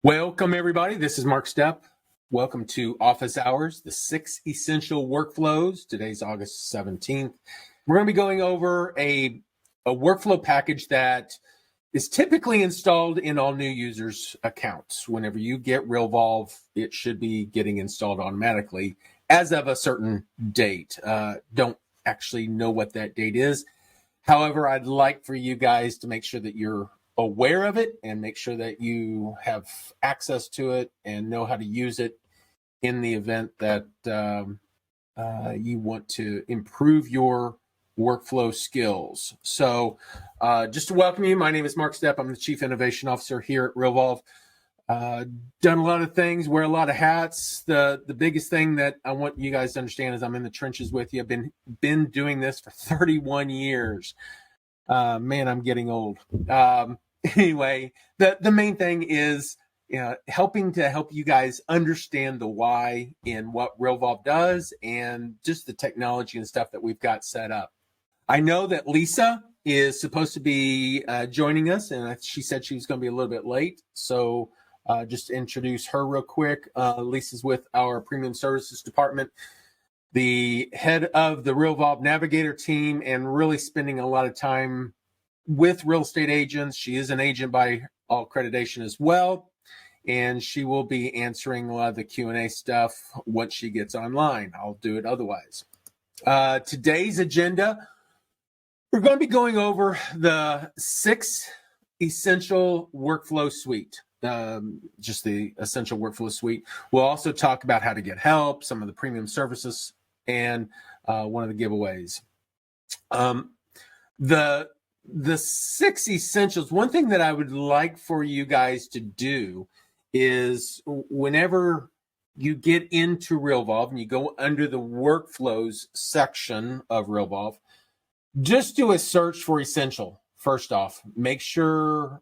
Welcome, everybody. This is Mark Stepp. Welcome to Office Hours, the 6 essential workflows. Today's August 17th. We're going to be going over a workflow package that is typically installed in all new users' accounts. Whenever you get Realvolve, it should be getting installed automatically as of a certain date. Don't actually know what that date is. However, I'd like for you guys to make sure that you're aware of it and make sure that you have access to it and know how to use it in the event that you want to improve your workflow skills. So just to welcome you, my name is Mark Stepp. I'm the Chief Innovation Officer here at Realvolve. Done a lot of things, wear a lot of hats. The biggest thing that I want you guys to understand is I'm in the trenches with you. I've been doing this for 31 years. Man, I'm getting old. Anyway, the main thing is helping to help you guys understand the why in what Realvolve does and just the technology and stuff that we've got set up. I know that Lisa is supposed to be joining us, and she said she was going to be a little bit late. So just to introduce her real quick. Lisa's with our Premium Services Department, the head of the Realvolve Navigator team, and really spending a lot of time with real estate agents. She is an agent by all accreditation as well, and she will be answering a lot of the Q&A stuff once she gets online. I'll do it otherwise. Today's agenda, we're going to be going over the 6 essential workflow suite, just the essential workflow suite. We'll also talk about how to get help, some of the premium services, and one of the giveaways. The 6 essentials, one thing that I would like for you guys to do is whenever you get into Realvolve and you go under the workflows section of Realvolve, just do a search for essential. First off, make sure,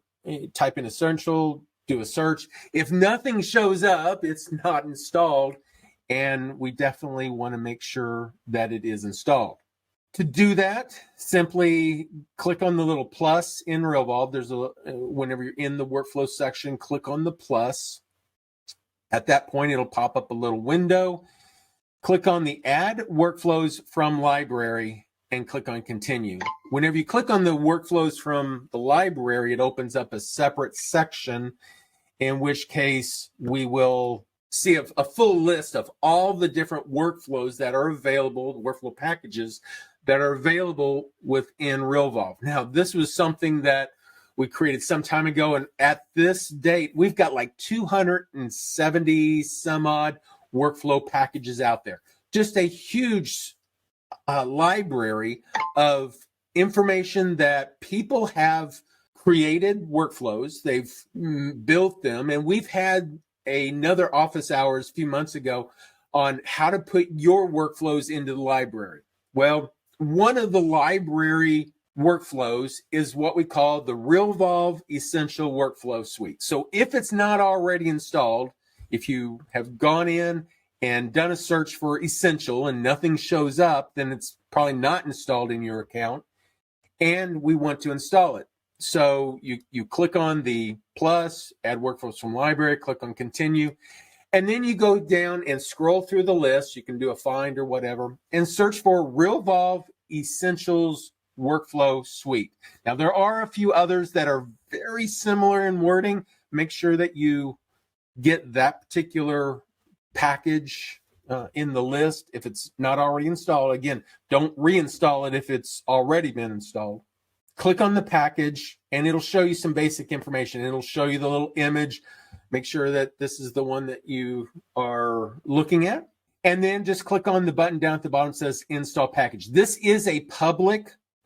type in essential, do a search. If nothing shows up, it's not installed, and we definitely want to make sure that it is installed. To do that, simply click on the little plus in Realvolve. Whenever you're in the workflow section, click on the plus. At that point, it'll pop up a little window. Click on the Add Workflows from Library and click on Continue. Whenever you click on the workflows from the library, it opens up a separate section, in which case we will see a full list of all the different workflows that are available, the workflow packages that are available within Realvolve. Now, this was something that we created some time ago, and at this date, we've got like 270 some odd workflow packages out there. Just a huge library of information that people have created workflows. They've built them, and we've had another office hours a few months ago on how to put your workflows into the library. Well, one of the library workflows is what we call the Realvolve Essential Workflow Suite. So if it's not already installed, if you have gone in and done a search for Essential and nothing shows up, then it's probably not installed in your account, and we want to install it. So you click on the plus, Add Workflows from Library, click on Continue, and then you go down and scroll through the list. You can do a find or whatever and search for Realvolve Essentials Workflow Suite. Now, there are a few others that are very similar in wording. Make sure that you get that particular package in the list if it's not already installed. Again, don't reinstall it if it's already been installed. Click on the package, and it'll show you some basic information. It'll show you the little image. Make sure that this is the one that you are looking at. And then just click on the button down at the bottom that says Install Package. This is a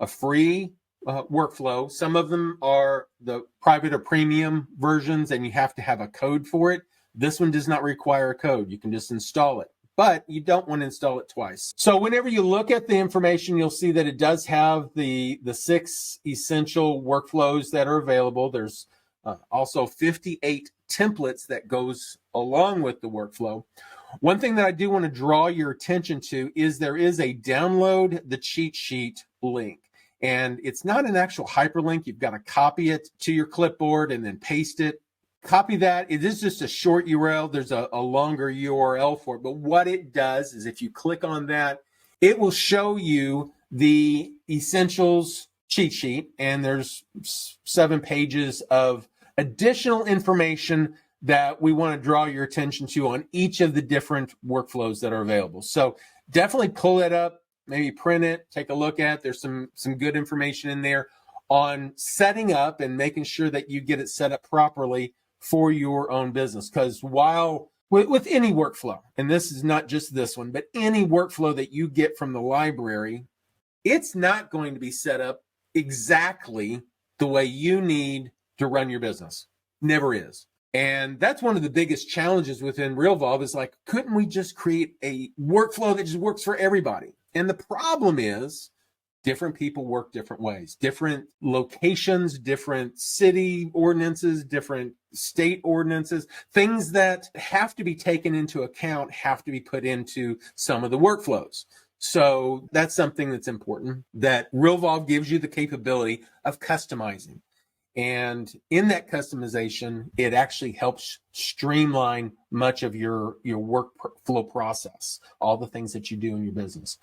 free workflow. Some of them are the private or premium versions, and you have to have a code for it. This one does not require a code. You can just install it, but you don't want to install it twice. So whenever you look at the information, you'll see that it does have the 6 essential workflows that are available. There's also 58 templates that goes along with the workflow. One thing that I do want to draw your attention to is there is a download the cheat sheet link. And it's not an actual hyperlink. You've got to copy it to your clipboard and then paste it copy that. It is just a short URL. There's a longer URL for it. But what it does is if you click on that, it will show you the essentials cheat sheet. And there's 7 pages of additional information that we want to draw your attention to on each of the different workflows that are available. So definitely pull it up, maybe print it, take a look at it. There's some good information in there on setting up and making sure that you get it set up properly for your own business. Because while with any workflow, and this is not just this one, but any workflow that you get from the library, it's not going to be set up exactly the way you need to run your business. Never is. And that's one of the biggest challenges within Realvolve is like, couldn't we just create a workflow that just works for everybody? And the problem is different people work different ways, different locations, different city ordinances, different state ordinances, things that have to be taken into account, have to be put into some of the workflows. So that's something that's important, that Realvolve gives you the capability of customizing. And in that customization, it actually helps streamline much of your workflow process, all the things that you do in your business.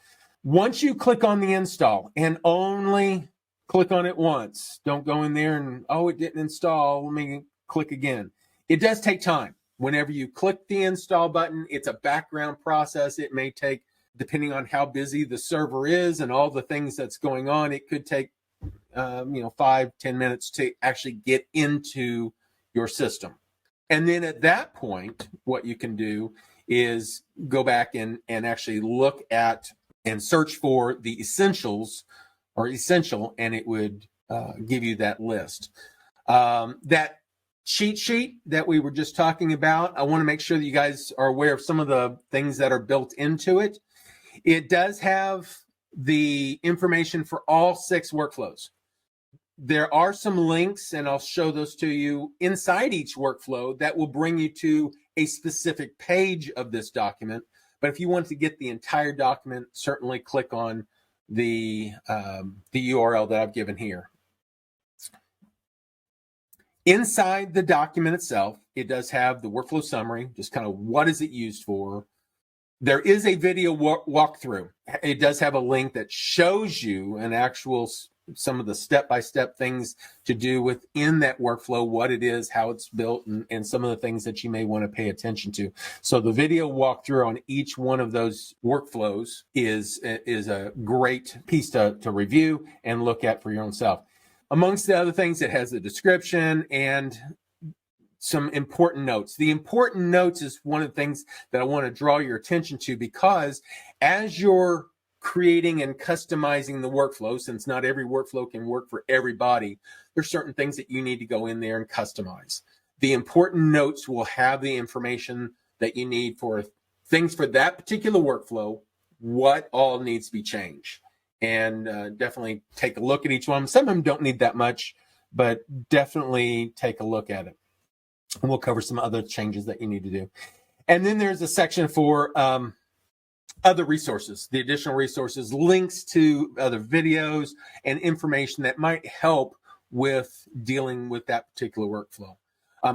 Once you click on the install, and only click on it once, don't go in there and, oh, it didn't install, let me click again. It does take time. Whenever you click the install button, it's a background process. It may take, depending on how busy the server is and all the things that's going on, it could take 5-10 minutes to actually get into your system. And then at that point, what you can do is go back and actually look at and search for the essentials or essential, and it would give you that list. That cheat sheet that we were just talking about, I want to make sure that you guys are aware of some of the things that are built into it. It does have the information for all 6 workflows. There are some links, and I'll show those to you inside each workflow that will bring you to a specific page of this document. But if you want to get the entire document, certainly click on the URL that I've given here. Inside the document itself, it does have the workflow summary, just kind of what is it used for. There is a video walkthrough. It does have a link that shows you an actual some of the step-by-step things to do within that workflow, what it is, how it's built, and some of the things that you may want to pay attention to. So the video walkthrough on each one of those workflows is a great piece to review and look at for your own self. Amongst the other things, it has a description and some important notes. The important notes is one of the things that I want to draw your attention to, because as you're creating and customizing the workflow, since not every workflow can work for everybody, there's certain things that you need to go in there and customize. The important notes will have the information that you need for things for that particular workflow, what all needs to be changed. And definitely take a look at each one. Some of them don't need that much, but definitely take a look at it. And we'll cover some other changes that you need to do. And then there's a section for other resources, the additional resources, links to other videos and information that might help with dealing with that particular workflow.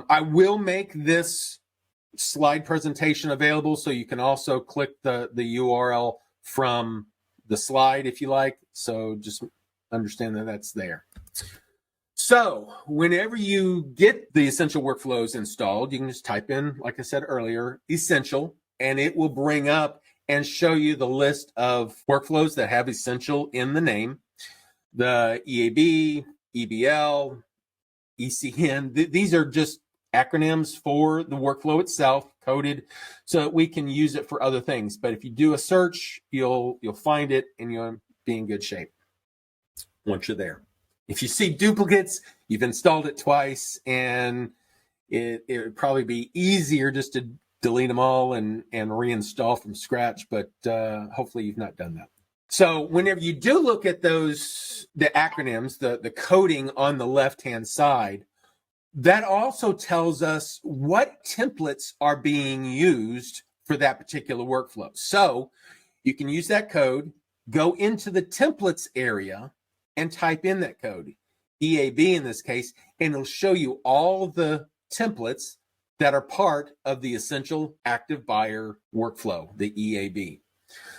I will make this slide presentation available, so you can also click the URL from the slide if you like. So just understand that that's there. So whenever you get the essential workflows installed, you can just type in, like I said earlier, essential, and it will bring up and show you the list of workflows that have essential in the name. The EAB, EBL, ECN, these are just acronyms for the workflow itself, coded so that we can use it for other things. But if you do a search, you'll find it and you'll be in good shape once you're there. If you see duplicates, you've installed it twice, and it would probably be easier just to delete them all and reinstall from scratch, but hopefully you've not done that. So whenever you do look at the acronyms, the coding on the left-hand side, that also tells us what templates are being used for that particular workflow. So you can use that code, go into the templates area, and type in that code, EAB in this case, and it'll show you all the templates that are part of the Essential Active Buyer Workflow, the EAB.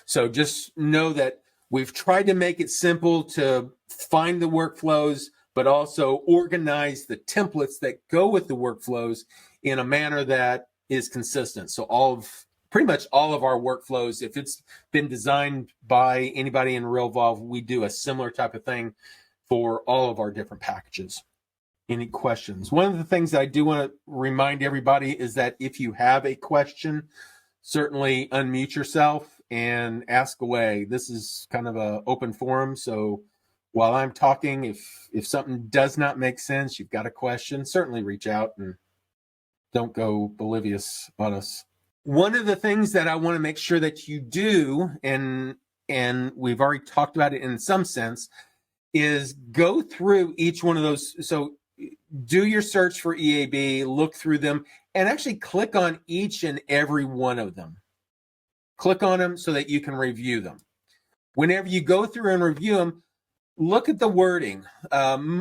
So just know that we've tried to make it simple to find the workflows, but also organize the templates that go with the workflows in a manner that is consistent. So pretty much all of our workflows, if it's been designed by anybody in Realvolve, we do a similar type of thing for all of our different packages. Any questions? One of the things that I do want to remind everybody is that if you have a question, certainly unmute yourself and ask away. This is kind of an open forum, so while I'm talking, if something does not make sense, you've got a question, certainly reach out and don't go oblivious on us. One of the things that I want to make sure that you do, and we've already talked about it in some sense, is go through each one of those. So do your search for EAB, look through them, and actually click on each and every one of them. Click on them so that you can review them. Whenever you go through and review them, look at the wording.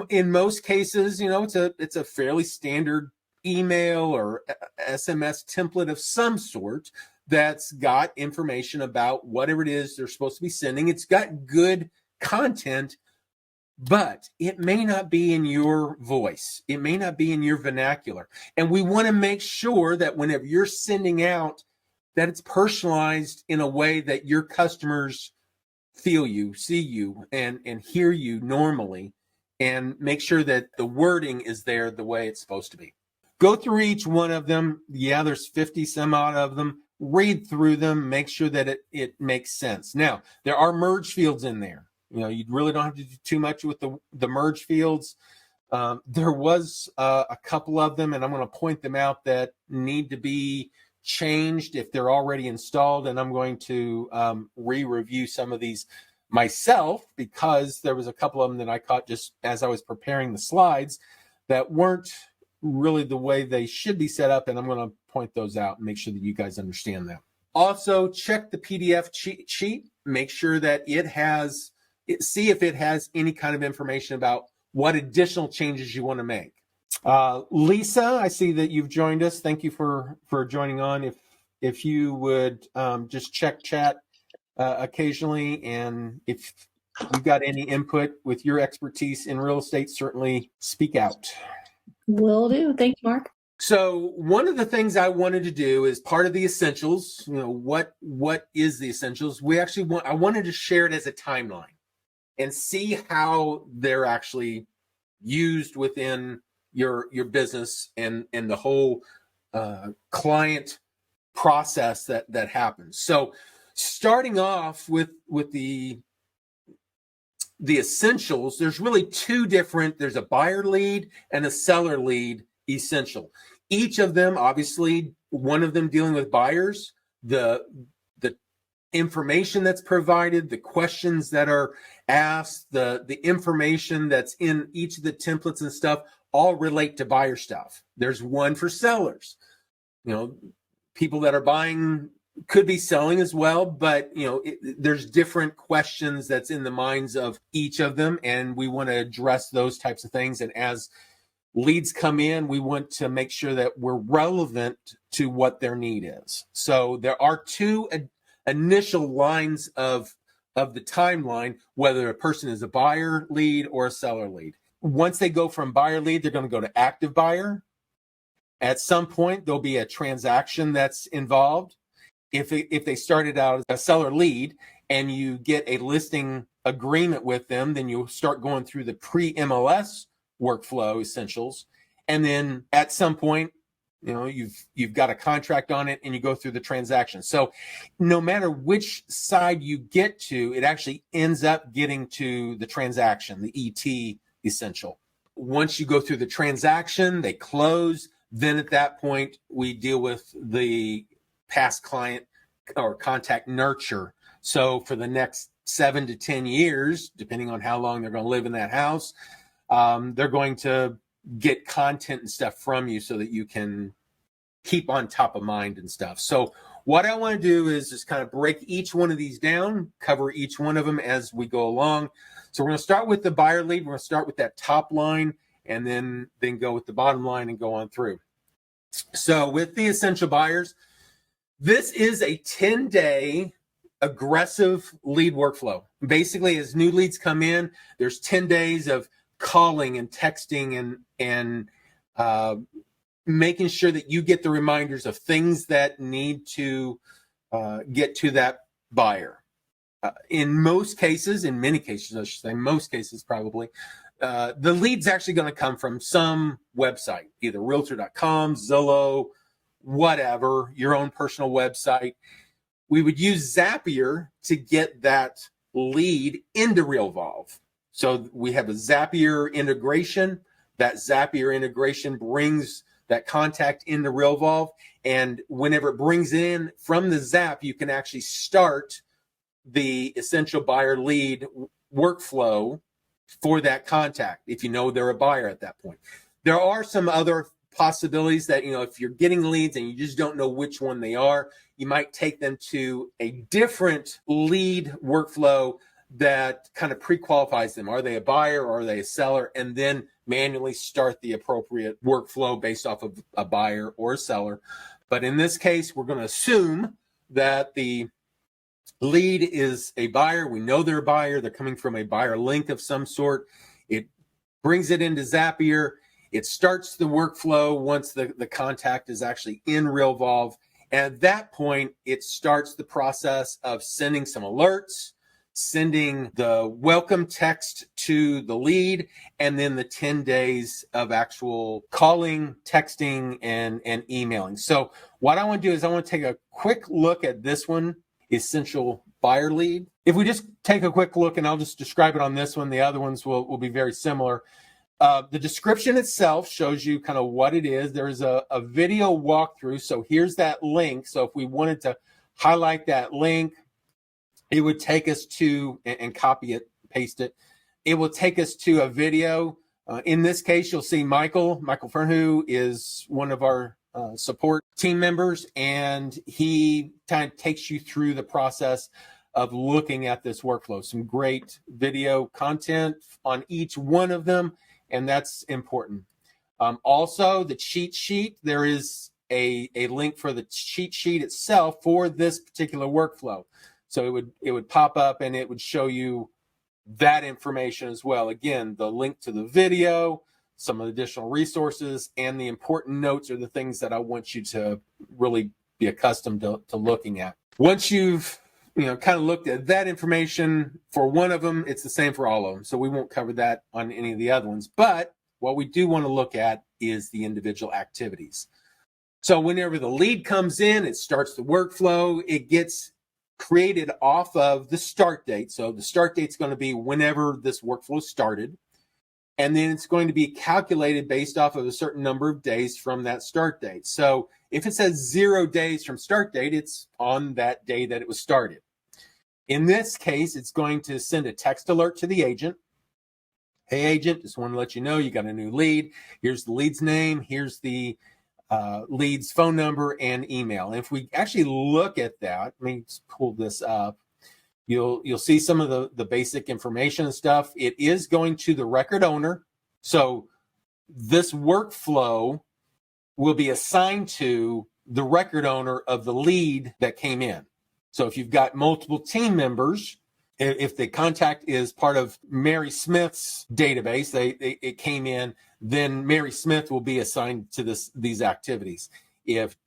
In most cases, it's a fairly standard email or SMS template of some sort that's got information about whatever it is they're supposed to be sending. It's got good content, but it may not be in your voice. It may not be in your vernacular. And we want to make sure that whenever you're sending out, that it's personalized in a way that your customers feel you, see you, and hear you normally, and make sure that the wording is there the way it's supposed to be. Go through each one of them. Yeah, there's 50 some odd of them. Read through them, make sure that it makes sense. Now, there are merge fields in there. You really don't have to do too much with the merge fields. There was a couple of them, and I'm going to point them out, that need to be changed if they're already installed, and I'm going to re-review some of these myself, because there was a couple of them that I caught just as I was preparing the slides that weren't really the way they should be set up, and I'm going to point those out and make sure that you guys understand that. Also, check the PDF cheat sheet. Make sure that see if it has any kind of information about what additional changes you want to make. Lisa, I see that you've joined us. Thank you for joining on. If you would just check chat occasionally, and if you've got any input with your expertise in real estate, certainly speak out. Will do. Thank you, Mark. So one of the things I wanted to do is part of the essentials. What is the essentials? I wanted to share it as a timeline and see how they're actually used within your business and the whole client process that happens. So starting off with the essentials, there's really two different. There's a buyer lead and a seller lead essential. Each of them, obviously, one of them dealing with buyers, the information that's provided, the questions that are asked, the information that's in each of the templates and stuff all relate to buyer stuff. There's one for sellers. People that are buying could be selling as well, but there's different questions that's in the minds of each of them, and we want to address those types of things. And as leads come in, we want to make sure that we're relevant to what their need is. So there are two initial lines of the timeline, whether a person is a buyer lead or a seller lead. Once they go from buyer lead, they're going to go to active buyer. At some point, there'll be a transaction that's involved. If they started out as a seller lead and you get a listing agreement with them, then you'll start going through the pre-MLS workflow essentials. And then at some point, you've got a contract on it and you go through the transaction. So no matter which side you get to, it actually ends up getting to the transaction, the ET essential. Once you go through the transaction, they close. Then at that point, we deal with the past client or contact nurture. So for the next 7 to 10 years, depending on how long they're going to live in that house, they're going to get content and stuff from you so that you can keep on top of mind and stuff. So what I want to do is just kind of break each one of these down, cover each one of them as we go along. So we're going to start with the buyer lead. We're going to start with that top line and then go with the bottom line and go on through. So with the essential buyers, this is a 10-day aggressive lead workflow. Basically, as new leads come in, there's 10 days of calling and texting and making sure that you get the reminders of things that need to get to that buyer. In most cases, in many cases, I should say, most cases probably, the lead's actually going to come from some website, either realtor.com, Zillow, whatever, your own personal website. We would use Zapier to get that lead into Realvolve. So we have a Zapier integration. That Zapier integration brings that contact into Realvolve. And whenever it brings in from the Zap, you can actually start the essential buyer lead workflow for that contact if you know they're a buyer at that point. There are some other possibilities that, if you're getting leads and you just don't know which one they are, you might take them to a different lead workflow that kind of pre-qualifies them. Are they a buyer or are they a seller? And then manually start the appropriate workflow based off of a buyer or a seller. But in this case, we're going to assume that the lead is a buyer. We know they're a buyer. They're coming from a buyer link of some sort. It brings it into Zapier. It starts the workflow once the contact is actually in Realvolve. And at that point, it starts the process of sending some alerts, sending the welcome text to the lead, and then the 10 days of actual calling, texting, and emailing. So what I want to do is I want to take a quick look at this one, essential buyer lead. If we just take a quick look, and I'll just describe it on this one, the other ones will be very similar. The description itself shows you kind of what it is. There's a video walkthrough. So here's that link. So if we wanted to highlight that link, it would take us to, and copy it, paste it. It will take us to a video. In this case, you'll see Michael Fernhu is one of our support team members, and he kind of takes you through the process of looking at this workflow. Some great video content on each one of them, and that's important. Also, the cheat sheet, there is a link for the cheat sheet itself for this particular workflow. So it would pop up and it would show you that information as well. Again, the link to the video, some additional resources, and the important notes are the things that I want you to really be accustomed to looking at. Once you've kind of looked at that information for one of them, it's the same for all of them. So we won't cover that on any of the other ones. But what we do want to look at is the individual activities. So whenever the lead comes in, it starts the workflow. It gets created off of the start date. So the start date's going to be whenever this workflow started. And then it's going to be calculated based off of a certain number of days from that start date. So if it says 0 days from start date, it's on that day that it was started. In this case, it's going to send a text alert to the agent. Hey, agent, just want to let you know you got a new lead. Here's the lead's name. Here's the lead's phone number and email. And if we actually look at that, let me pull this up. You'll see some of the basic information and stuff. It is going to the record owner. So this workflow will be assigned to the record owner of the lead that came in. So if you've got multiple team members, if the contact is part of Mary Smith's database, it came in, then Mary Smith will be assigned to these activities. If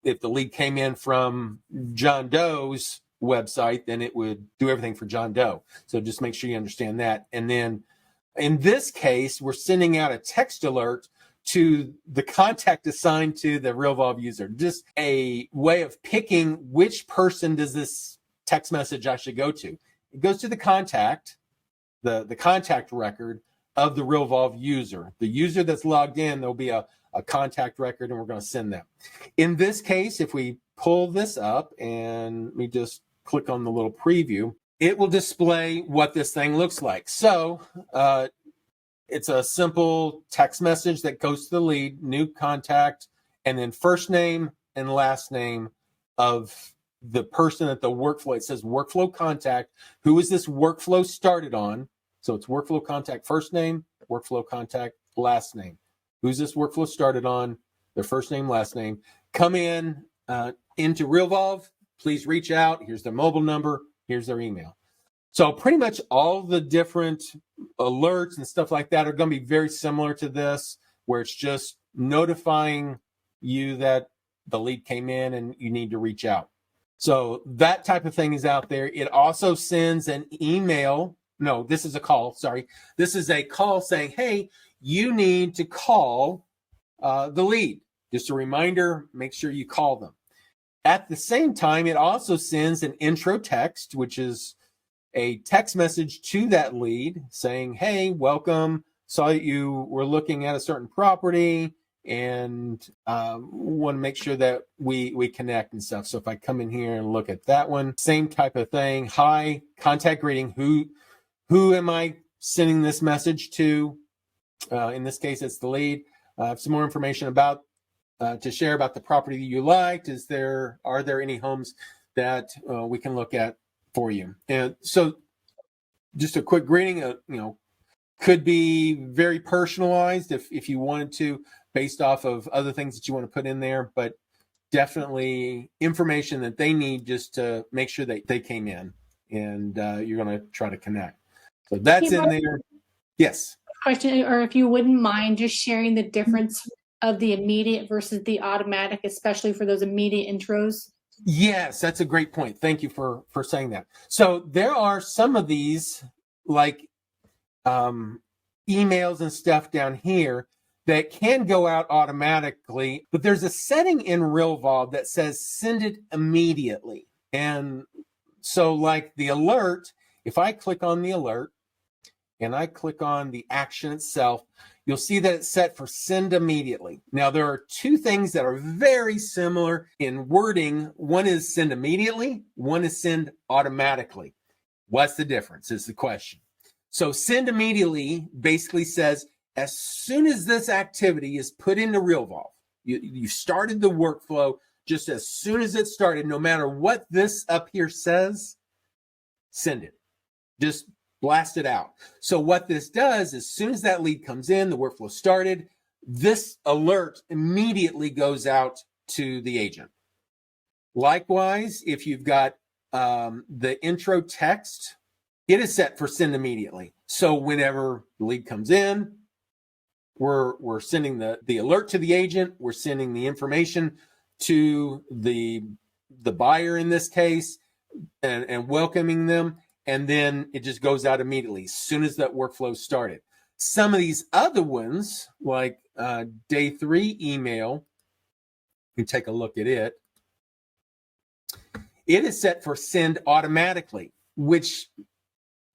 the lead came in from John Doe's website, then it would do everything for John Doe. So just make sure you understand that. And then in this case, we're sending out a text alert to the contact assigned to the Realvolve user. Just a way of picking which person does this text message actually go to. It goes to the contact, the contact record of the Realvolve user. The user that's logged in, there'll be a contact record, and we're going to send them. In this case, if we pull this up and let me just click on the little preview, it will display what this thing looks like. So it's a simple text message that goes to the lead, new contact, and then first name and last name of the person at the workflow. It says workflow contact. Who is this workflow started on? So it's workflow contact first name, workflow contact last name. Who's this workflow started on? their first name, last name, come in into Realvolve. Please reach out. Here's their mobile number. Here's their email. So pretty much all the different alerts and stuff like that are going to be very similar to this, where it's just notifying you that the lead came in and you need to reach out. So that type of thing is out there. It also sends an email. No, this is a call. Sorry. This is a call saying, hey, you need to call the lead. Just a reminder, make sure you call them. At the same time, it also sends an intro text, which is a text message to that lead saying, hey, welcome. Saw that you were looking at a certain property and want to make sure that we connect and stuff. So if I come in here and look at that one, same type of thing. Hi, contact greeting. Who am I sending this message to? In this case, it's the lead. Some more information about to share about the property that you liked. Are there any homes that we can look at for you? And so just a quick greeting, could be very personalized if you wanted to, based off of other things that you want to put in there, but definitely information that they need just to make sure that they came in and you're going to try to connect. So that's in there. Yes. Question, or if you wouldn't mind just sharing the difference of the immediate versus the automatic, especially for those immediate intros. Yes, that's a great point. Thank you for saying that. So there are some of these like emails and stuff down here that can go out automatically, but there's a setting in Realvolve that says send it immediately. And so like the alert, if I click on the alert and I click on the action itself, you'll see that it's set for send immediately. Now, there are two things that are very similar in wording. One is send immediately, one is send automatically. What's the difference is the question. So send immediately basically says, as soon as this activity is put into Realvolve, you started the workflow, just as soon as it started, no matter what this up here says, send it. Just blast it out. So what this does, as soon as that lead comes in, the workflow started, this alert immediately goes out to the agent. Likewise, if you've got the intro text, it is set for send immediately. So whenever the lead comes in, we're sending the alert to the agent, we're sending the information to the buyer in this case, and welcoming them. And then it just goes out immediately as soon as that workflow started. Some of these other ones, like day 3 email, you can take a look at it. It is set for send automatically, which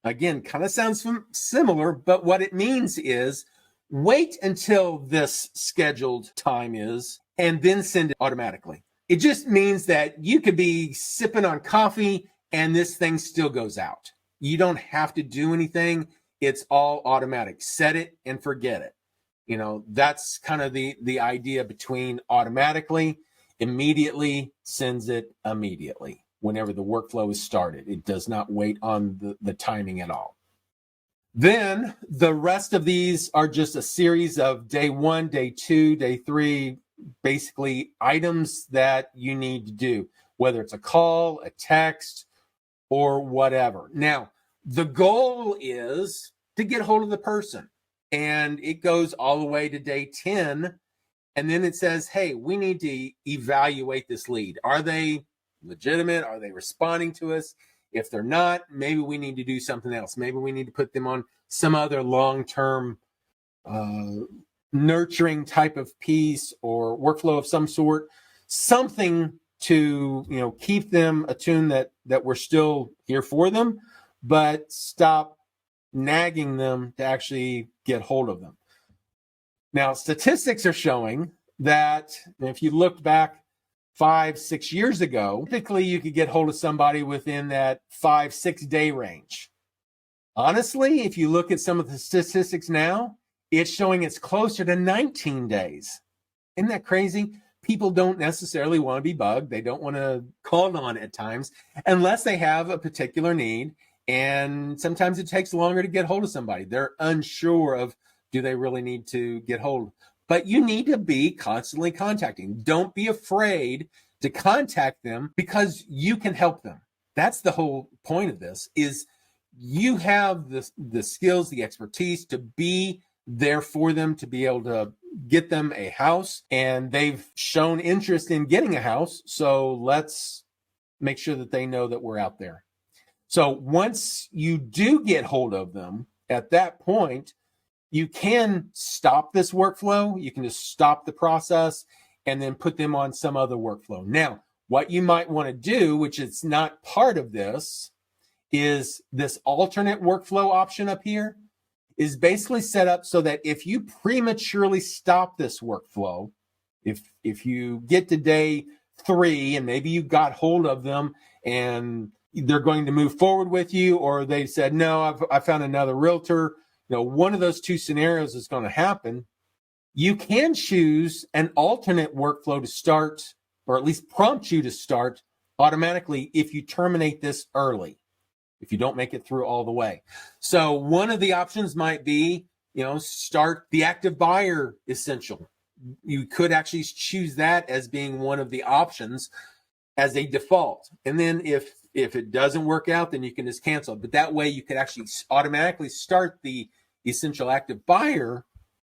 again kind of sounds similar, but what it means is wait until this scheduled time is and then send it automatically. It just means that you could be sipping on coffee and this thing still goes out. You don't have to do anything. It's all automatic. Set it and forget it. That's kind of the idea between automatically, immediately, sends it immediately whenever the workflow is started. It does not wait on the timing at all. Then the rest of these are just a series of day 1, day 2, day 3, basically items that you need to do, whether it's a call, a text, or whatever. Now, the goal is to get hold of the person, and it goes all the way to day 10, and then it says, hey, we need to evaluate this lead. Are they legitimate? Are they responding to us? If they're not, maybe we need to do something else. Maybe we need to put them on some other long-term nurturing type of piece or workflow of some sort, something to keep them attuned that we're still here for them, but stop nagging them to actually get hold of them. Now, statistics are showing that if you look back 5-6 years ago, typically you could get hold of somebody within that 5-6 day range. Honestly, if you look at some of the statistics now, it's showing it's closer to 19 days. Isn't that crazy? People don't necessarily want to be bugged. They don't want to call on at times unless they have a particular need. And sometimes it takes longer to get hold of somebody. They're unsure of, do they really need to get hold? but you need to be constantly contacting. Don't be afraid to contact them because you can help them. That's the whole point of this, is you have the skills, the expertise to be there for them, to be able to get them a house, and they've shown interest in getting a house. So let's make sure that they know that we're out there. So once you do get hold of them, at that point, you can stop this workflow. You can just stop the process and then put them on some other workflow. Now, what you might want to do, which is not part of this, is this alternate workflow option up here is basically set up so that if you prematurely stop this workflow, if you get to day 3 and maybe you got hold of them and they're going to move forward with you, or they said, no, I found another realtor, one of those two scenarios is going to happen, you can choose an alternate workflow to start, or at least prompt you to start automatically if you terminate this early, if you don't make it through all the way. So one of the options might be, start the active buyer essential. You could actually choose that as being one of the options as a default. And then if it doesn't work out, then you can just cancel it. But that way you could actually automatically start the essential active buyer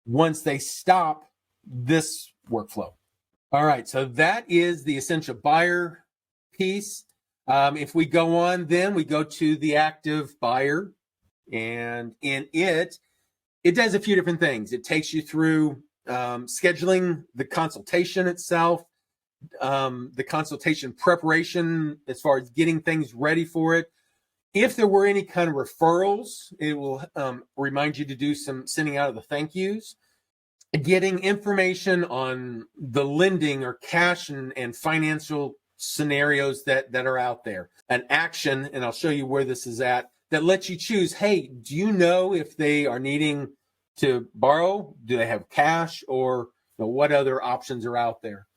once they stop this workflow. All right, so that is the essential buyer piece. If we go on, then we go to the active buyer, and in it does a few different things. It takes you through scheduling the consultation itself, the consultation preparation as far as getting things ready for it. If there were any kind of referrals, it will remind you to do some sending out of the thank yous, getting information on the lending or cash and financial scenarios that are out there. An action, and I'll show you where this is at, that lets you choose, hey, do you know if they are needing to borrow? Do they have cash? Or what other options are out there?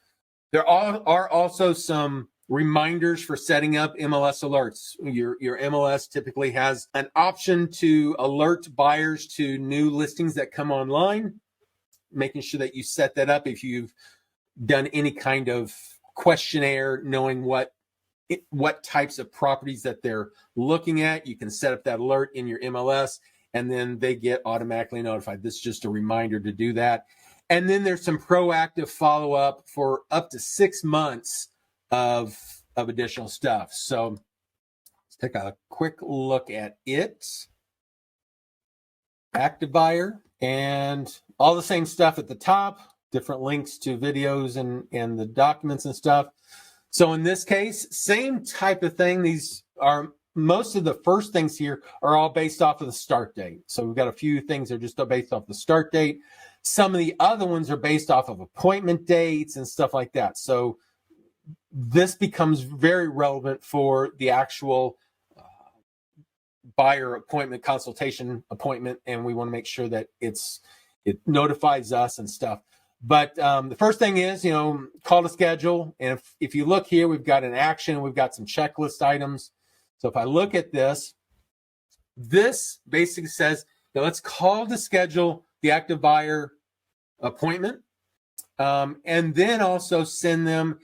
There are also some reminders for setting up MLS alerts. Your MLS typically has an option to alert buyers to new listings that come online, making sure that you set that up if you've done any kind of questionnaire, knowing what types of properties that they're looking at. You can set up that alert in your MLS, and then they get automatically notified. This is just a reminder to do that. And then there's some proactive follow-up for up to 6 months of additional stuff. So let's take a quick look at it. Active buyer, and all the same stuff at the top, different links to videos and the documents and stuff. So in this case, same type of thing. These are most of the first things here are all based off of the start date. So we've got a few things that are just based off the start date. Some of the other ones are based off of appointment dates and stuff like that. So this becomes very relevant for the actual buyer appointment, consultation appointment, and we want to make sure that it notifies us and stuff. But the first thing is, call to schedule. And if you look here, we've got an action, we've got some checklist items. So if I look at this basically says, let's call to schedule the active buyer appointment, and then also send them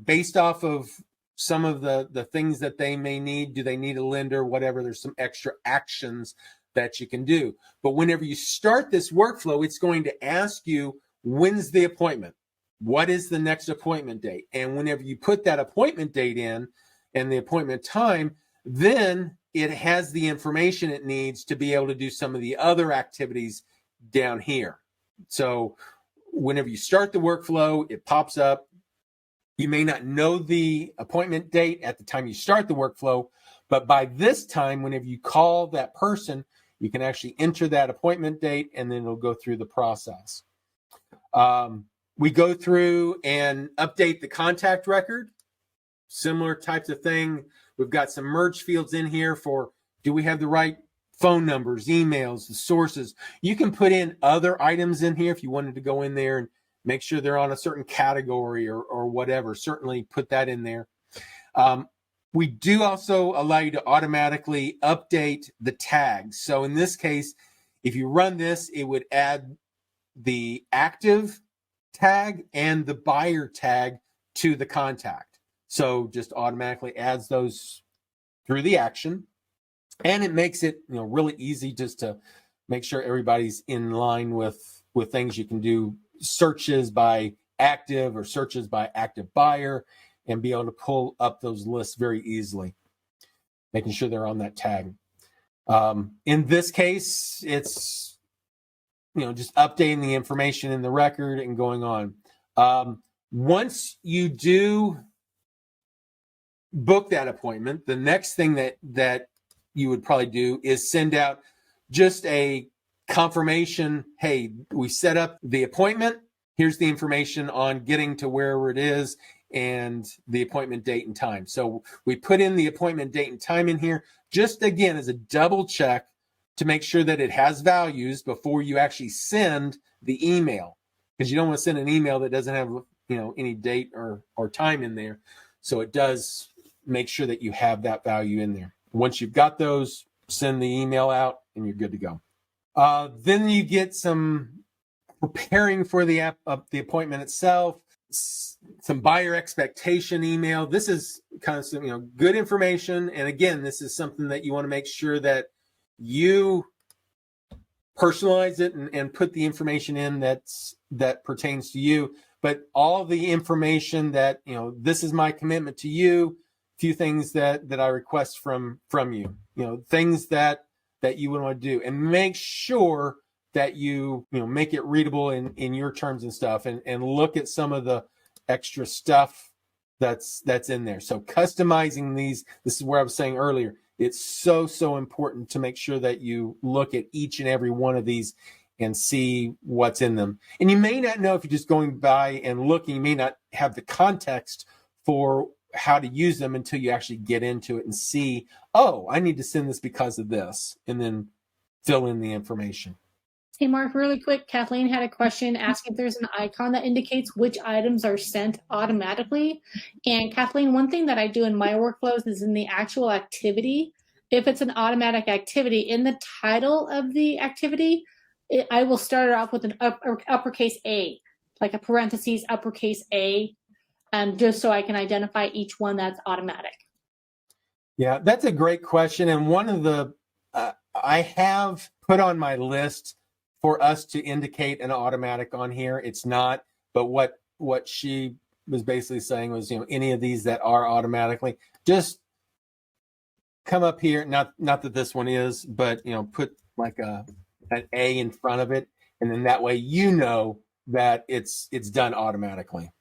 based off of some of the things that they may need. Do they need a lender, whatever? There's some extra actions that you can do. But whenever you start this workflow, it's going to ask you, when's the appointment? What is the next appointment date? And whenever you put that appointment date in and the appointment time, then it has the information it needs to be able to do some of the other activities down here. So whenever you start the workflow, it pops up. You may not know the appointment date at the time you start the workflow, but by this time, whenever you call that person, you can actually enter that appointment date, and then it'll go through the process. We go through and update the contact record. Similar types of thing. We've got some merge fields in here for, do we have the right phone numbers, emails, the sources? You can put in other items in here if you wanted to go in there and make sure they're on a certain category or whatever. Certainly put that in there. We do also allow you to automatically update the tags. So in this case, if you run this, it would add the active tag and the buyer tag to the contact. So just automatically adds those through the action. And it makes it, really easy just to make sure everybody's in line with things. You can do searches by active or searches by active buyer and be able to pull up those lists very easily, making sure they're on that tag. In this case, it's, just updating the information in the record and going on. Once you do book that appointment, the next thing that you would probably do is send out just a confirmation. Hey, we set up the appointment. Here's the information on getting to wherever it is and the appointment date and time. So we put in the appointment date and time in here, just again as a double check to make sure that it has values before you actually send the email, because you don't want to send an email that doesn't have any date or time in there. So it does make sure that you have that value in there. Once you've got those, send the email out and you're good to go. Then you get some preparing for the appointment itself, some buyer expectation email. This is kind of some good information. And again, this is something that you want to make sure that you personalize it and put the information in that pertains to you. But all the information that, this is my commitment to you, few things that I request from you, things that you would want to do, and make sure that you make it readable in your terms and stuff, and look at some of the extra stuff that's in there. So customizing these, this is where I was saying earlier, it's so important to make sure that you look at each and every one of these and see what's in them. And you may not know, if you're just going by and looking, you may not have the context for how to use them until you actually get into it and see, oh, I need to send this because of this, and then fill in the information. Hey, Mark, really quick, Kathleen had a question asking if there's an icon that indicates which items are sent automatically. And Kathleen, one thing that I do in my workflows is in the actual activity. If it's an automatic activity, in the title of the activity, I will start it off with an uppercase A, like a parentheses uppercase A, just so I can identify each one that's automatic. Yeah, that's a great question. And one of the, I have put on my list for us to indicate an automatic on here. It's not, but what she was basically saying was, any of these that are automatically, just come up here. Not that this one is, but put like an A in front of it, and then that way that it's done automatically.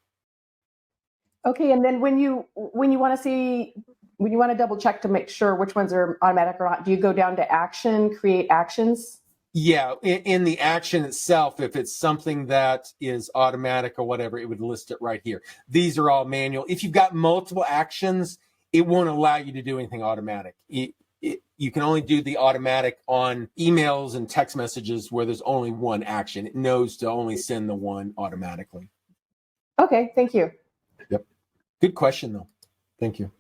Okay, and then when you want to double check to make sure which ones are automatic or not, do you go down to action, create actions? Yeah, in the action itself, if it's something that is automatic or whatever, it would list it right here. These are all manual. If you've got multiple actions, it won't allow you to do anything automatic. You can only do the automatic on emails and text messages where there's only one action. It knows to only send the one automatically. Okay, thank you. Yep. Good question, though. Thank you.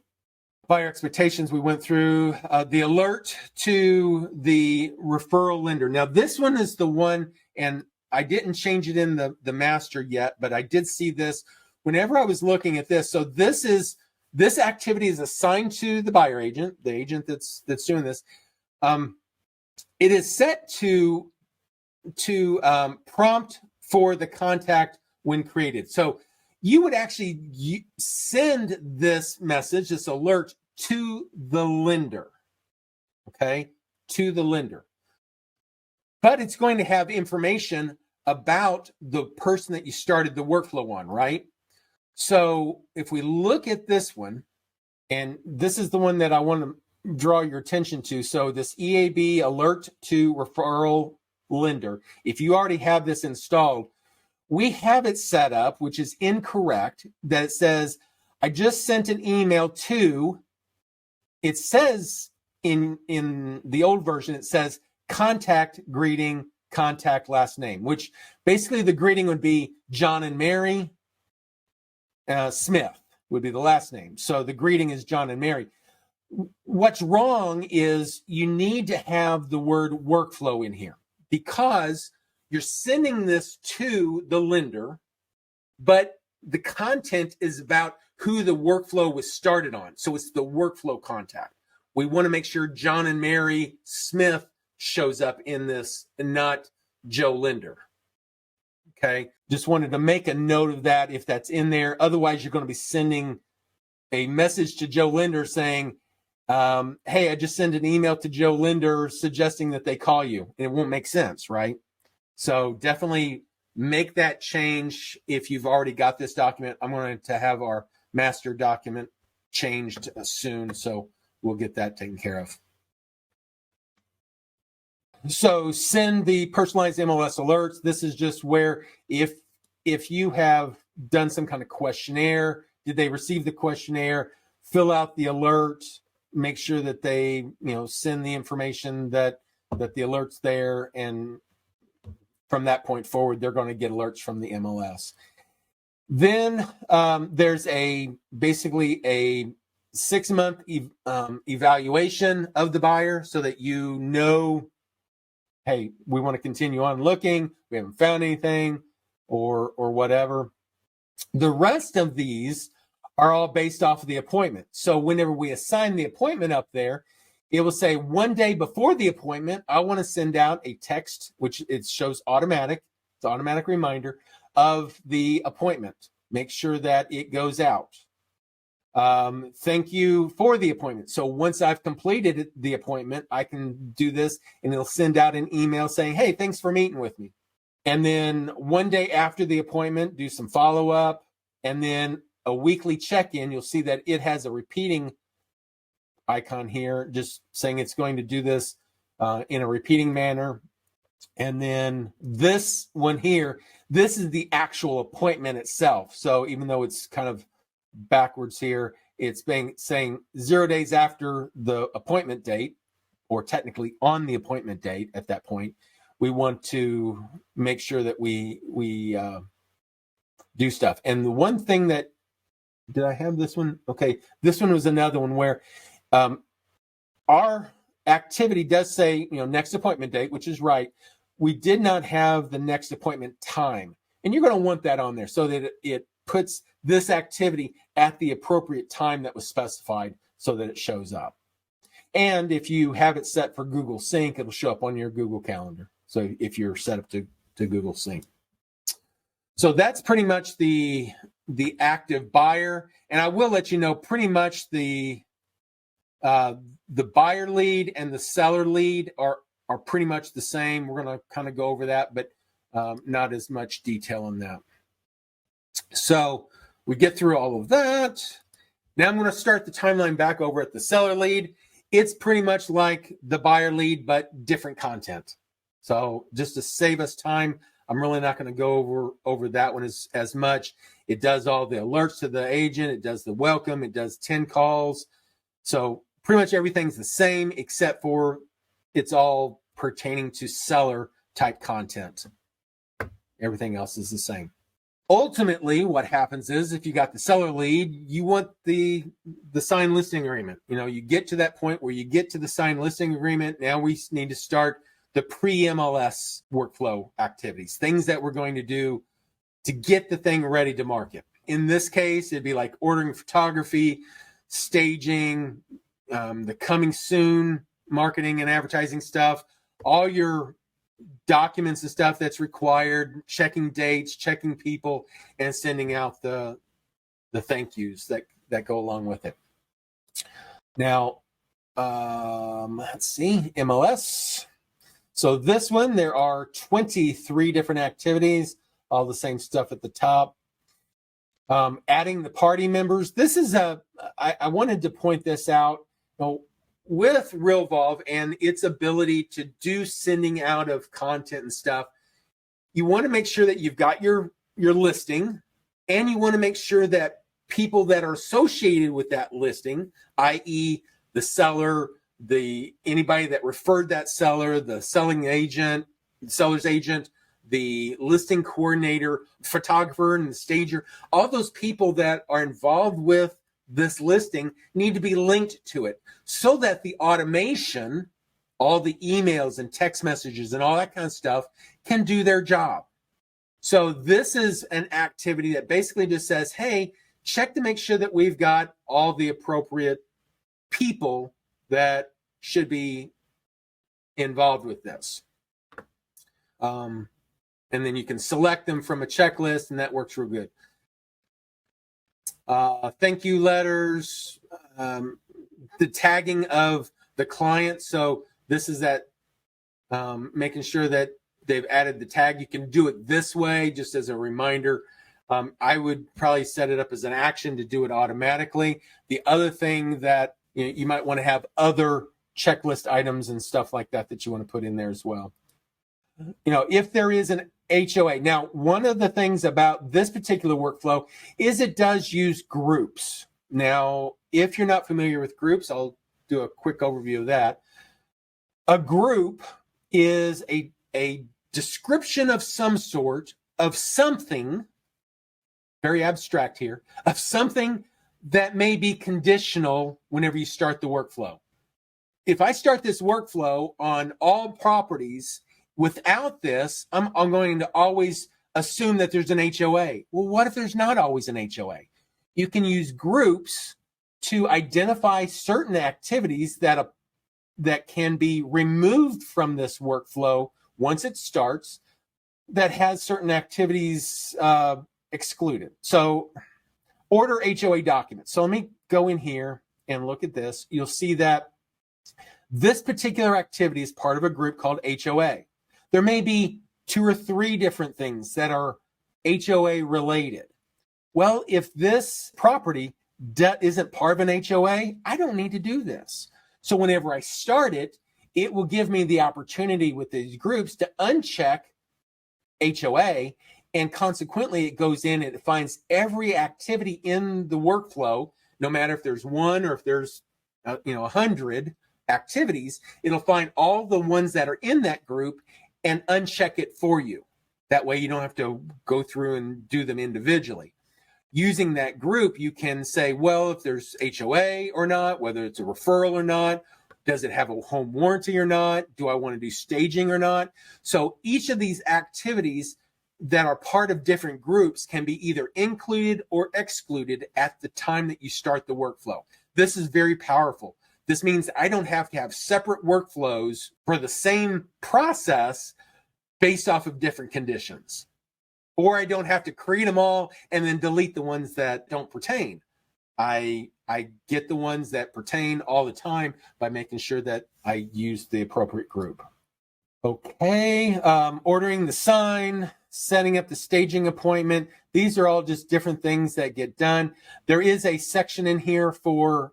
Buyer expectations, we went through the alert to the referral lender. Now, this one is the one, and I didn't change it in the master yet, but I did see this whenever I was looking at this. So this activity is assigned to the buyer agent, the agent that's doing this. It is set to prompt for the contact when created. So you would actually send this message, this alert, to the lender, okay? To the lender. But it's going to have information about the person that you started the workflow on, right? So if we look at this one, and this is the one that I want to draw your attention to. So this EAB alert to referral lender, if you already have this installed, we have it set up, which is incorrect, that it says, I just sent an email to, it says in the old version, it says contact greeting, contact last name, which basically the greeting would be John and Mary Smith would be the last name. So the greeting is John and Mary. What's wrong is you need to have the word workflow in here, because you're sending this to the lender, but the content is about who the workflow was started on. So it's the workflow contact. We want to make sure John and Mary Smith shows up in this and not Joe Linder. Okay. Just wanted to make a note of that if that's in there. Otherwise, you're going to be sending a message to Joe Linder saying, hey, I just sent an email to Joe Linder suggesting that they call you. And it won't make sense, right? So definitely make that change if you've already got this document. I'm going to have our master document changed soon, so we'll get that taken care of. So send the personalized MLS alerts. This is just where if you have done some kind of questionnaire, did they receive the questionnaire, fill out the alert, make sure that they send the information that the alert's there, and from that point forward, they're going to get alerts from the MLS. Then there's basically a 6-month evaluation of the buyer so that hey, we want to continue on looking. We haven't found anything or whatever. The rest of these are all based off of the appointment. So whenever we assign the appointment up there, it will say 1 day before the appointment, I want to send out a text, which it shows automatic. It's an automatic reminder of the appointment. Make sure that it goes out. Thank you for the appointment. So once I've completed the appointment, I can do this and it'll send out an email saying, hey, thanks for meeting with me. And then 1 day after the appointment, do some follow-up. And then a weekly check-in, you'll see that it has a repeating icon here, just saying it's going to do this in a repeating manner. And then this one here, this is the actual appointment itself. So even though it's kind of backwards here, it's saying 0 days after the appointment date, or technically on the appointment date at that point, we want to make sure that we do stuff. And the one thing that, did I have this one? Okay, this one was another one where our activity does say, next appointment date, which is right. We did not have the next appointment time. And you're going to want that on there so that it puts this activity at the appropriate time that was specified so that it shows up. And if you have it set for Google Sync, it'll show up on your Google Calendar. So if you're set up to Google Sync. So that's pretty much the active buyer. And I will let you know pretty much the buyer lead and the seller lead are pretty much the same. We're going to kind of go over that, but not as much detail on that. So we get through all of that. Now I'm going to start the timeline back over at the seller lead. It's pretty much like the buyer lead, but different content. So just to save us time, I'm really not going to go over that one as much. It does all the alerts to the agent. It does the welcome. It does 10 calls. So pretty much everything's the same, except for it's all pertaining to seller type content. Everything else is the same. Ultimately, what happens is if you got the seller lead, you want the signed listing agreement. You get to that point where you get to the signed listing agreement. Now we need to start the pre-MLS workflow activities, things that we're going to do to get the thing ready to market. In this case, it'd be like ordering photography, staging, the coming soon marketing and advertising stuff, all your documents and stuff that's required, checking dates, checking people, and sending out the thank yous that go along with it. Now, let's see, MLS. So this one, there are 23 different activities, all the same stuff at the top. Adding the party members. This is I wanted to point this out. With Realvolve and its ability to do sending out of content and stuff, you want to make sure that you've got your listing, and you want to make sure that people that are associated with that listing, i.e. the seller, anybody that referred that seller, the seller's agent, the listing coordinator, photographer, and the stager, all those people that are involved with this listing need to be linked to it so that the automation all the emails and text messages and all that kind of stuff can do their job. So this is an activity that basically just says, hey, check to make sure that we've got all the appropriate people that should be involved with this. And then you can select them from a checklist, and that works real good. Thank you letters, the tagging of the client. So this is that making sure that they've added the tag. You can do it this way, just as a reminder. I would probably set it up as an action to do it automatically. The other thing that you might want to have other checklist items and stuff like that that you want to put in there as well. If there is an HOA. Now, one of the things about this particular workflow is it does use groups. Now, if you're not familiar with groups, I'll do a quick overview of that. A group is a description of some sort of something, very abstract here, of something that may be conditional whenever you start the workflow. If I start this workflow on all properties without this, I'm going to always assume that there's an HOA. Well, what if there's not always an HOA? You can use groups to identify certain activities that can be removed from this workflow once it starts that has certain activities excluded. So order HOA documents. So let me go in here and look at this. You'll see that this particular activity is part of a group called HOA. There may be 2 or 3 different things that are HOA related. Well, if this property isn't part of an HOA, I don't need to do this. So whenever I start it, it will give me the opportunity with these groups to uncheck HOA, and consequently it goes in and it finds every activity in the workflow, no matter if there's 1 or if there's 100 activities, it'll find all the ones that are in that group and uncheck it for you. That way you don't have to go through and do them individually. Using that group, you can say, well, if there's HOA or not, whether it's a referral or not, does it have a home warranty or not? Do I want to do staging or not? So each of these activities that are part of different groups can be either included or excluded at the time that you start the workflow. This is very powerful. This means I don't have to have separate workflows for the same process based off of different conditions. Or I don't have to create them all and then delete the ones that don't pertain. I get the ones that pertain all the time by making sure that I use the appropriate group. Okay, ordering the sign, setting up the staging appointment. These are all just different things that get done. There is a section in here for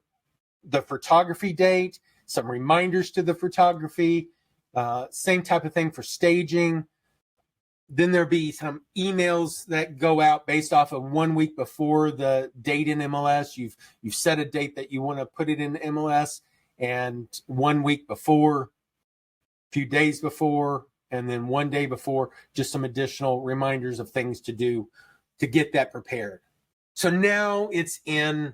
the photography date, some reminders to the photography, same type of thing for staging. Then there'll be some emails that go out based off of 1 week before the date in MLS. You've set a date that you want to put it in MLS, and 1 week before, a few days before, and then 1 day before, just some additional reminders of things to do to get that prepared. So now it's in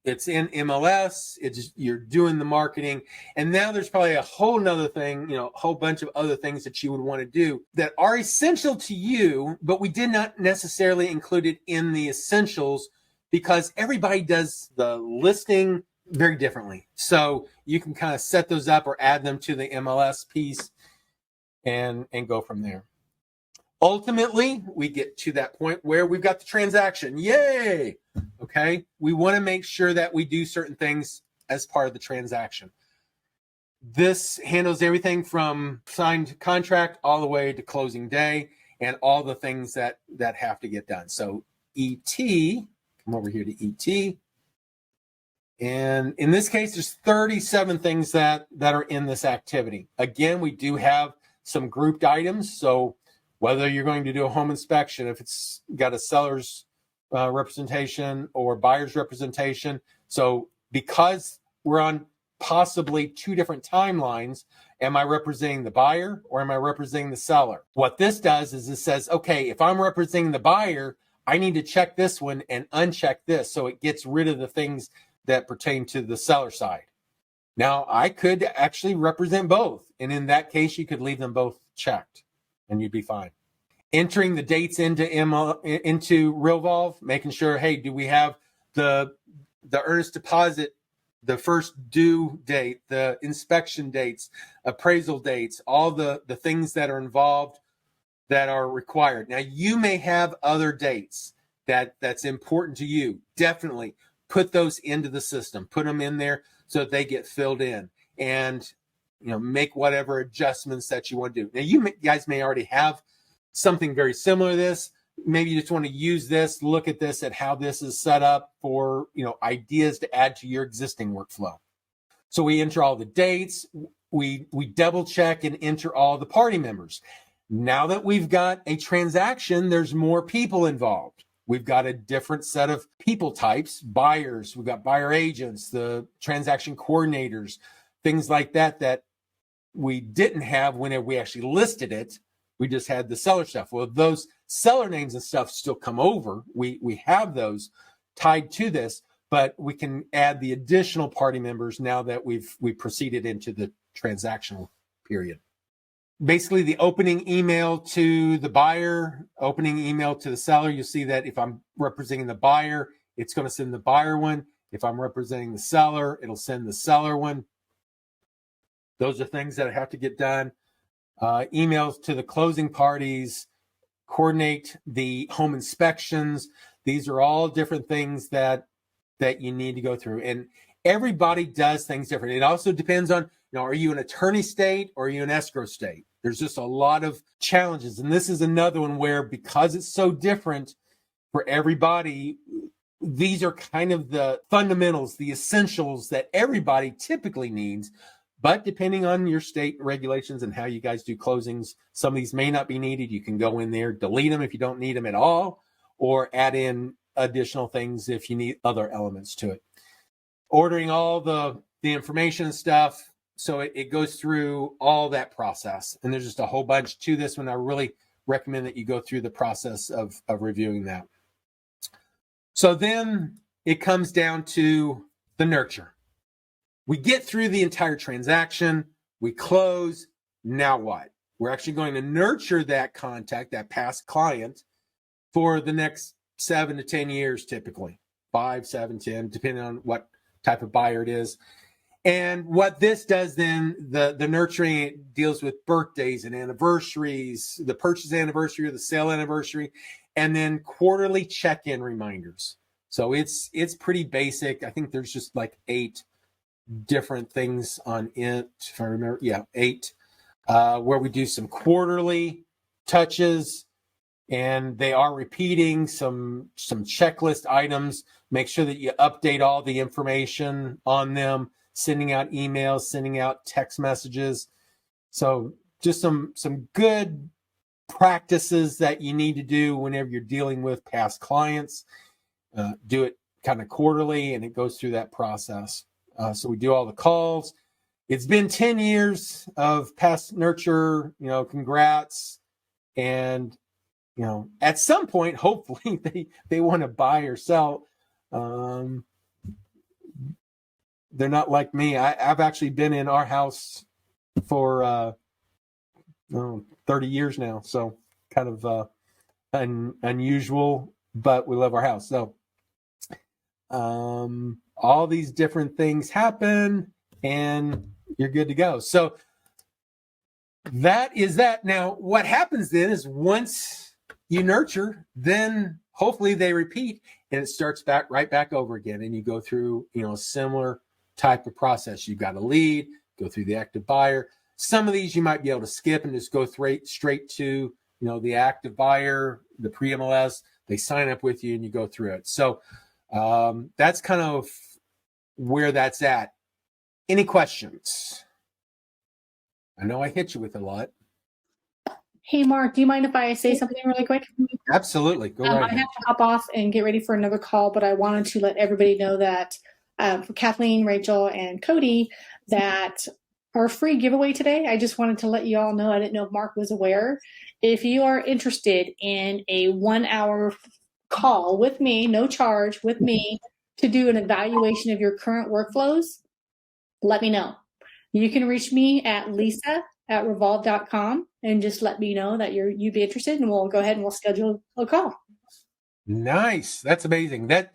MLS, you're doing the marketing, and now there's probably a whole nother thing, a whole bunch of other things that you would want to do that are essential to you, but we did not necessarily include it in the essentials because everybody does the listing very differently. So you can kind of set those up or add them to the MLS piece and go from there. Ultimately, we get to that point where we've got the transaction. Yay! Okay, we want to make sure that we do certain things as part of the transaction. This handles everything from signed contract all the way to closing day and all the things that have to get done. So ET, come over here to ET. And in this case, there's 37 things that are in this activity. Again, we do have some grouped items. So whether you're going to do a home inspection, if it's got a seller's representation or buyer's representation. So because we're on possibly 2 different timelines, am I representing the buyer or am I representing the seller? What this does is it says, okay, if I'm representing the buyer, I need to check this one and uncheck this. So it gets rid of the things that pertain to the seller side. Now, I could actually represent both. And in that case, you could leave them both checked and you'd be fine. Entering the dates into Realvolve, making sure, hey, do we have the earnest deposit, the first due date, the inspection dates, appraisal dates, all the things that are involved that are required. Now, you may have other dates that's important to you. Definitely put those into the system. Put them in there so that they get filled in, and make whatever adjustments that you want to do. Now, you guys may already have something very similar to this. Maybe you just want to use this, look at this, at how this is set up for ideas to add to your existing workflow. So we enter all the dates. We double check and enter all the party members. Now that we've got a transaction, there's more people involved. We've got a different set of people types, buyers. We've got buyer agents, the transaction coordinators, things like that we didn't have when we actually listed it. We just had the seller stuff. Well, those seller names and stuff still come over. We have those tied to this, but we can add the additional party members now that we've proceeded into the transactional period. Basically, the opening email to the buyer, opening email to the seller. You see that if I'm representing the buyer, it's going to send the buyer one. If I'm representing the seller, it'll send the seller one. Those are things that have to get done. Emails to the closing parties, coordinate the home inspections. These are all different things that you need to go through. And everybody does things different. It also depends on, are you an attorney state or are you an escrow state? There's just a lot of challenges. And this is another one where, because it's so different for everybody, these are kind of the fundamentals, the essentials that everybody typically needs. But depending on your state regulations and how you guys do closings, some of these may not be needed. You can go in there, delete them if you don't need them at all, or add in additional things if you need other elements to it. Ordering all the information and stuff. So it goes through all that process. And there's just a whole bunch to this one. I really recommend that you go through the process of reviewing that. So then it comes down to the nurture. We get through the entire transaction, we close, now what? We're actually going to nurture that contact, that past client, for the next 7 to 10 years, typically. 5, 7, 10, depending on what type of buyer it is. And what this does then, the nurturing deals with birthdays and anniversaries, the purchase anniversary or the sale anniversary, and then quarterly check-in reminders. So it's pretty basic. I think there's just like 8 different things on it, if I remember. Yeah, 8, where we do some quarterly touches, and they are repeating some checklist items. Make sure that you update all the information on them, sending out emails, sending out text messages. So just some good practices that you need to do whenever you're dealing with past clients. Do it kind of quarterly, and it goes through that process. So we do all the calls. It's been 10 years of past nurture, congrats. And, at some point, hopefully they want to buy or sell. They're not like me. I've actually been in our house for 30 years now. So kind of unusual, but we love our house. So all these different things happen and you're good to go. So that is that. Now, what happens then is once you nurture, then hopefully they repeat and it starts right back over again. And you go through, a similar type of process. You've got a lead, go through the active buyer. Some of these you might be able to skip and just go straight to, the active buyer, the pre-MLS. They sign up with you and you go through it. So that's kind of where that's at. Any questions? I know I hit you with a lot. Hey, Mark, do you mind if I say something really quick? Absolutely. Go right I ahead. have to hop off and get ready for another call, but I wanted to let everybody know that for Kathleen, Rachel, and Cody, that our free giveaway today, I just wanted to let you all know, I didn't know if Mark was aware. If you are interested in a 1-hour call with me, no charge with me, to do an evaluation of your current workflows, let me know. You can reach me at lisa@revolve.com and just let me know that you'd be interested, and we'll go ahead and we'll schedule a call. Nice. That's amazing. That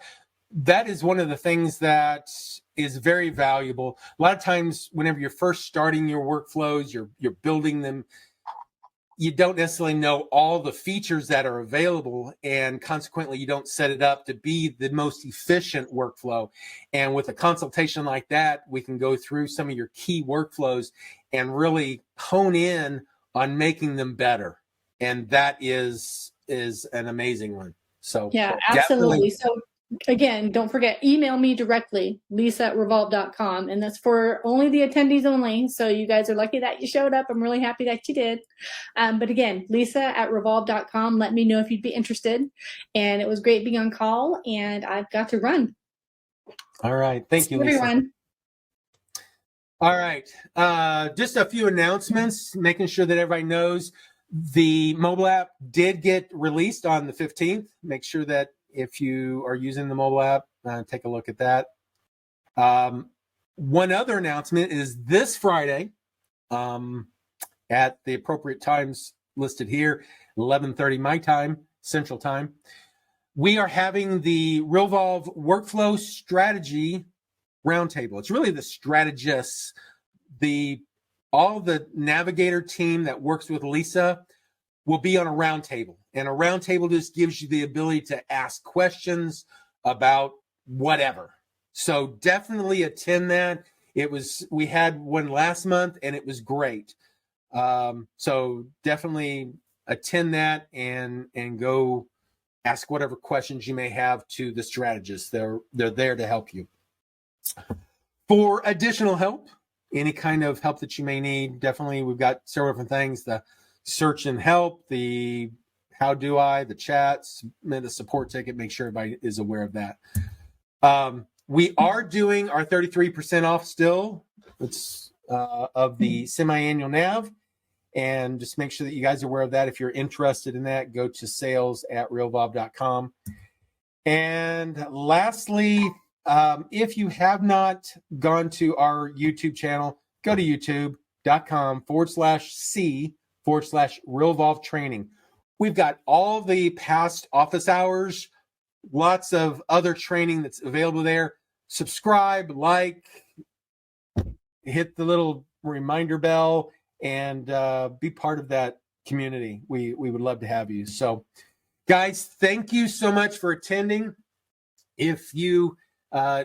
is one of the things that is very valuable. A lot of times whenever you're first starting your workflows, you're building them, you don't necessarily know all the features that are available, and consequently you don't set it up to be the most efficient workflow. And with a consultation like that, we can go through some of your key workflows and really hone in on making them better. And that is an amazing one. So yeah, absolutely. So again, don't forget, email me directly, lisa@revolve.com, and that's for only the attendees only. So you guys are lucky that you showed up. I'm really happy that you did. But again, lisa@revolve.com. Let me know if you'd be interested. And it was great being on call, and I've got to run. All right. Thank you, Lisa. Everyone. All right. Just a few announcements, making sure that everybody knows the mobile app did get released on the 15th. Make sure that if you are using the mobile app, take a look at that. One other announcement is this Friday, at the appropriate times listed here, 11:30 my time, Central Time, we are having the Realvolve Workflow Strategy Roundtable. It's really the strategists, all the navigator team that works with Lisa will be on a roundtable. And a roundtable just gives you the ability to ask questions about whatever. So definitely attend that. We had one last month and it was great. So definitely attend that and go ask whatever questions you may have to the strategists. They're there to help you. For additional help, any kind of help that you may need, definitely we've got several different things: the search and help, the how do I, the chats, the support ticket. Make sure everybody is aware of that. We are doing our 33% off still. It's of the semi-annual nav, and just make sure that you guys are aware of that. If you're interested in that, go to sales@realvolve.com. And lastly, if you have not gone to our YouTube channel, go to youtube.com/C/Realvolve training. We've got all the past office hours, lots of other training that's available there. Subscribe, like, hit the little reminder bell, and be part of that community. We would love to have you. So, guys, thank you so much for attending. If you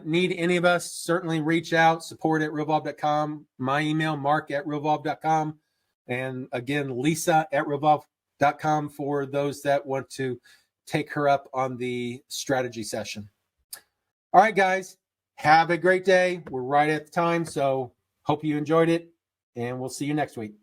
need any of us, certainly reach out, support@realvolve.com. My email, mark@realvolve.com. And again, lisa@realvolve.com for those that want to take her up on the strategy session. All right, guys, have a great day. We're right at the time, so hope you enjoyed it, and we'll see you next week.